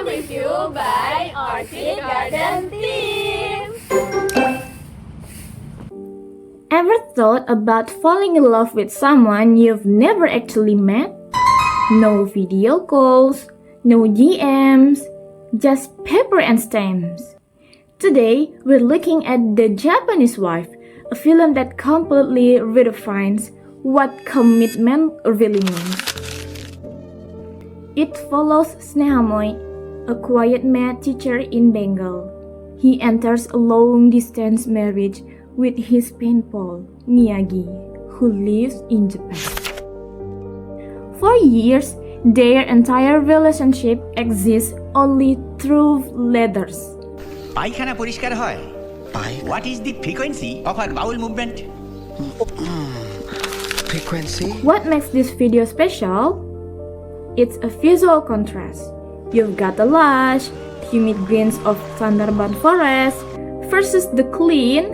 review by Orchid Garden Team. Ever thought about falling in love with someone you've never actually met? No video calls, no DMs, just paper and stamps. Today, we're looking at The Japanese Wife, a film that completely redefines what commitment really means. It follows Snehamoy, a quiet math teacher in Benggala. He enters a long-distance marriage with his pen pal, Miyage, who lives in Japan. For years, their entire relationship exists only through letters. পায়খানা পরিষ্কার হয়? What is the frequency of our bowel movement? Frequency? What makes this video special? It's a visual contrast. You've got the lush, humid greens of Sundarban forest versus the clean,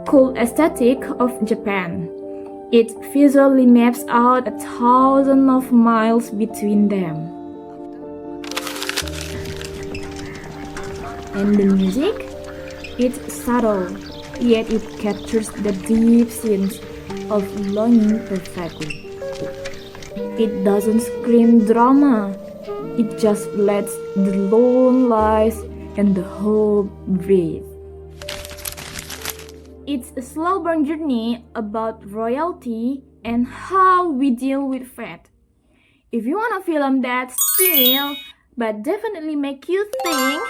cool aesthetic of Japan. It visually maps out 1,000 of miles between them. And the music? It's subtle, yet it captures the deep sense of longing perfectly. It doesn't scream drama, it just lets the lone lies and the hope breathe. It's a slow burn journey about royalty and how we deal with fate. If you want a film that's still but definitely make you think,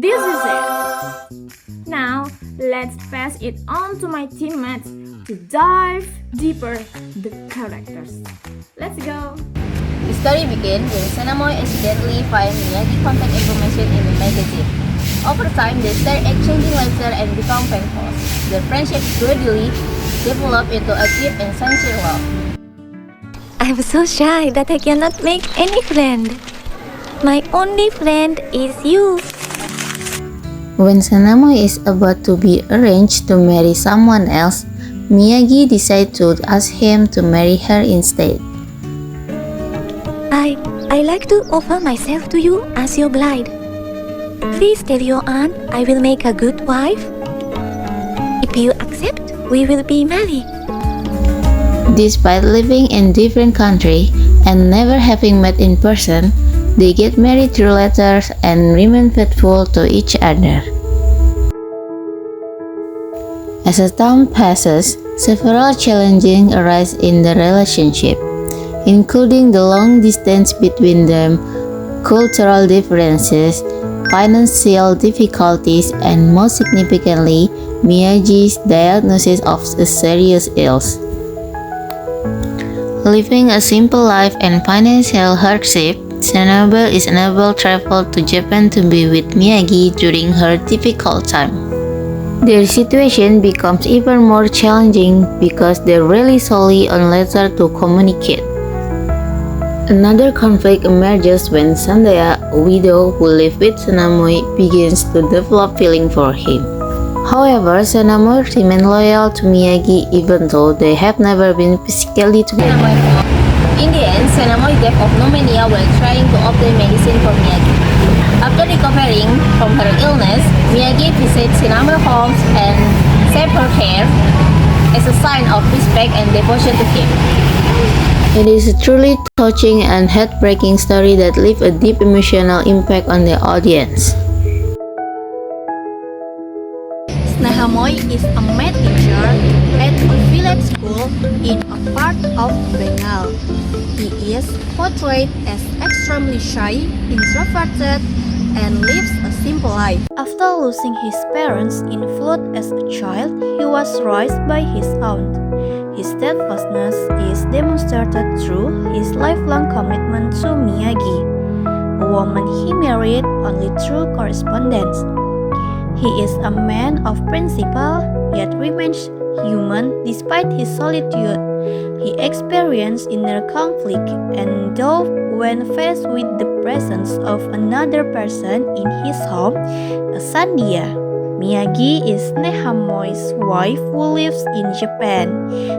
this is it. Now, let's pass it on to my teammates to dive deeper the characters. Let's go! The story begins when Snehamoy accidentally finds Miyage contact information in the magazine. Over time, they start exchanging letters and become pen pals. Their friendship gradually develop into a deep and sincere love. I'm so shy that I cannot make any friend. My only friend is you. When Snehamoy is about to be arranged to marry someone else, Miyage decides to ask him to marry her instead. I like to offer myself to you as your bride. Please tell your aunt I will make a good wife. If you accept, we will be married. Despite living in different countries and never having met in person, they get married through letters and remain faithful to each other. As the time passes, several challenges arise in the relationship, including the long distance between them, cultural differences, financial difficulties, and most significantly, Miyage's diagnosis of a serious illness. Living a simple life and financial hardship, Snehamoy is unable to travel to Japan to be with Miyage during her difficult time. Their situation becomes even more challenging because they rely solely on letters to communicate. Another conflict emerges when Sandaya, a widow who lives with Snehamoy, begins to develop feeling for him. However, Snehamoy remains loyal to Miyage even though they have never been physically together. In the end, Snehamoy died of pneumonia while trying to obtain medicine for Miyage. After recovering from her illness, Miyage visits Snehamoy's home and saves her hair as a sign of respect and devotion to him. It is a truly touching and heartbreaking story that leaves a deep emotional impact on the audience. Snehamoy is a math teacher at a village school in a part of Benggala. He is portrayed as extremely shy, introverted, and lives a simple life. After losing his parents in flood as a child, he was raised by his aunt. His steadfastness is demonstrated through his lifelong commitment to Miyage, a woman he married only through correspondence. He is a man of principle, yet remains human despite his solitude. He experienced inner conflict and doubt when faced with the presence of another person in his home, a Sandia. Miyage is Snehamoy's wife who lives in Japan.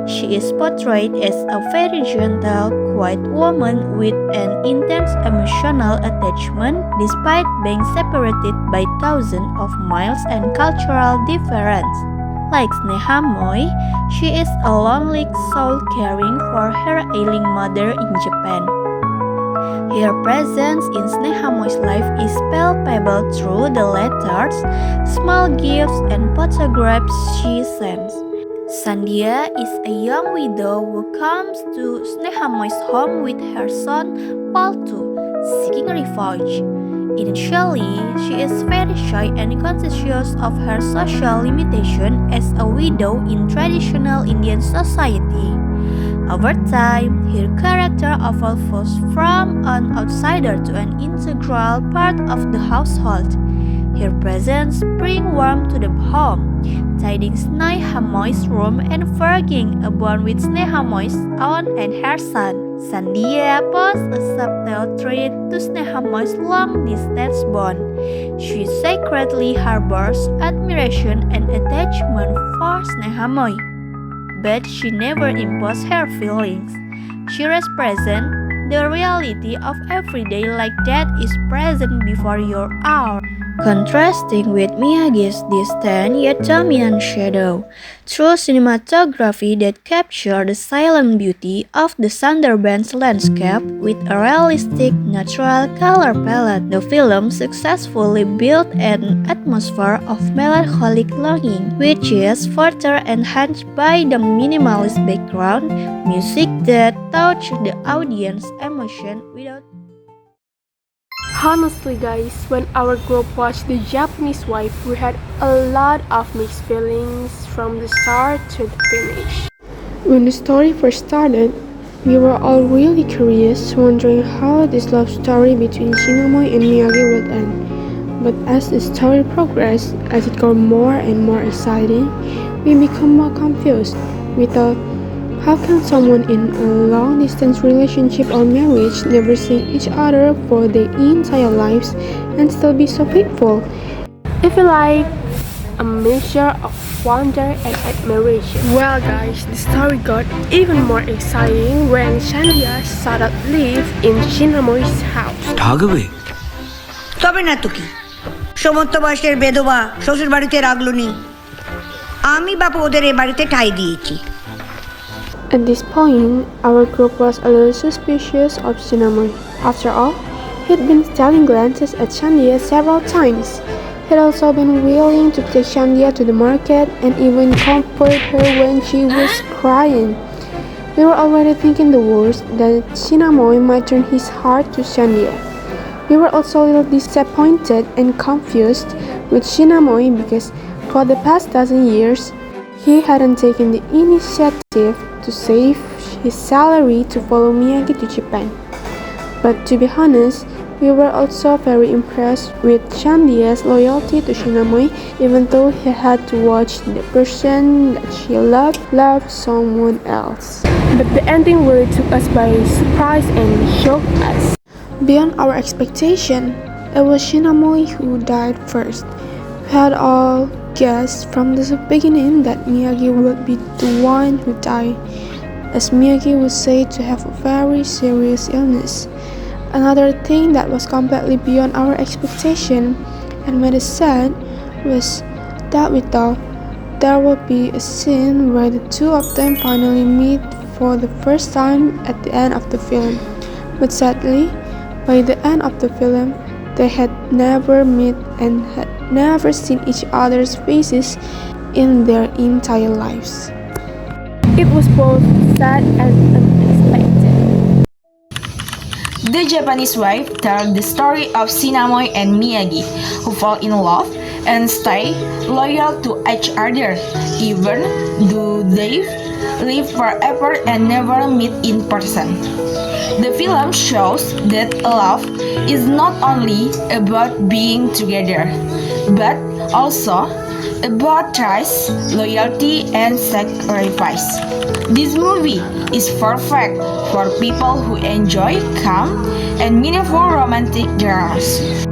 She is portrayed as a very gentle, quiet woman with an intense emotional attachment despite being separated by thousands of miles and cultural difference. Like Snehamoy, she is a lonely soul caring for her ailing mother in Japan. Her presence in Snehamoy's life is palpable through the letters, small gifts, and photographs she sends. Sandia is a young widow who comes to Snehamoy's home with her son, Paltu, seeking refuge. Initially, she is very shy and conscious of her social limitation as a widow in traditional Indian society. Over time, her character evolves from an outsider to an integral part of the household. Her presence brings warmth to the home, tidying Snehamoy's room and forging a bond with Snehamoy's aunt and her son. Sandia poses a subtle threat to Snehamoy's long-distance bond. She secretly harbors admiration and attachment for Snehamoy, but she never imposes her feelings. She represents the reality of everyday life that is present before your eyes, contrasting with Miyage's distant yet dominant shadow. Through cinematography that captures the silent beauty of the Sundarbans landscape with a realistic, natural color palette, the film successfully built an atmosphere of melancholic longing, which is further enhanced by the minimalist background music that touches the audience's emotion without. Honestly, guys, when our group watched The Japanese Wife, we had a lot of mixed feelings from the start to the finish. When the story first started, we were all really curious, wondering how this love story between Snehamoy and Miyage would end. But as the story progressed, as it got more and more exciting, we became more confused. We thought, how can someone in a long-distance relationship or marriage never see each other for their entire lives and still be so faithful? It felt like a mixture of wonder and admiration. Well guys, the story got even more exciting when Sandia started live in Snehamoy's house. থাকবে তবে না তো কি সমস্ত বয়সের বেধবা শ্বশুর বাড়িতে রাখলো নি আমি বাপু ওদের এ বাড়িতে ঠাঁই দিয়েছি At this point, our group was a little suspicious of Snehamoy. After all, he'd been stealing glances at Sandia several times. He'd also been willing to take Sandia to the market and even comfort her when she was crying. We were already thinking the worst, that Snehamoy might turn his heart to Sandia. We were also a little disappointed and confused with Snehamoy because for the past dozen years, he hadn't taken the initiative to save his salary to follow Miyage to Japan. But to be honest, we were also very impressed with Sandia's loyalty to Snehamoy, even though he had to watch the person that she loved love someone else. But the ending really took us by surprise and shocked us. Beyond our expectation, it was Snehamoy who died first. We had all guessed from the beginning that Miyage would be the one who died, as Miyage was said to have a very serious illness. Another thing that was completely beyond our expectation and made us sad was that we thought there would be a scene where the two of them finally meet for the first time at the end of the film. But sadly, by the end of the film, they had never met and had never seen each other's faces in their entire lives. It was both sad and unexpected. The Japanese Wife tells the story of Snehamoy and Miyage, who fall in love and stay loyal to each other, even though they live forever and never meet in person. The film shows that love is not only about being together, but also about trust, loyalty, and sacrifice. This movie is perfect for people who enjoy calm and meaningful romantic dramas.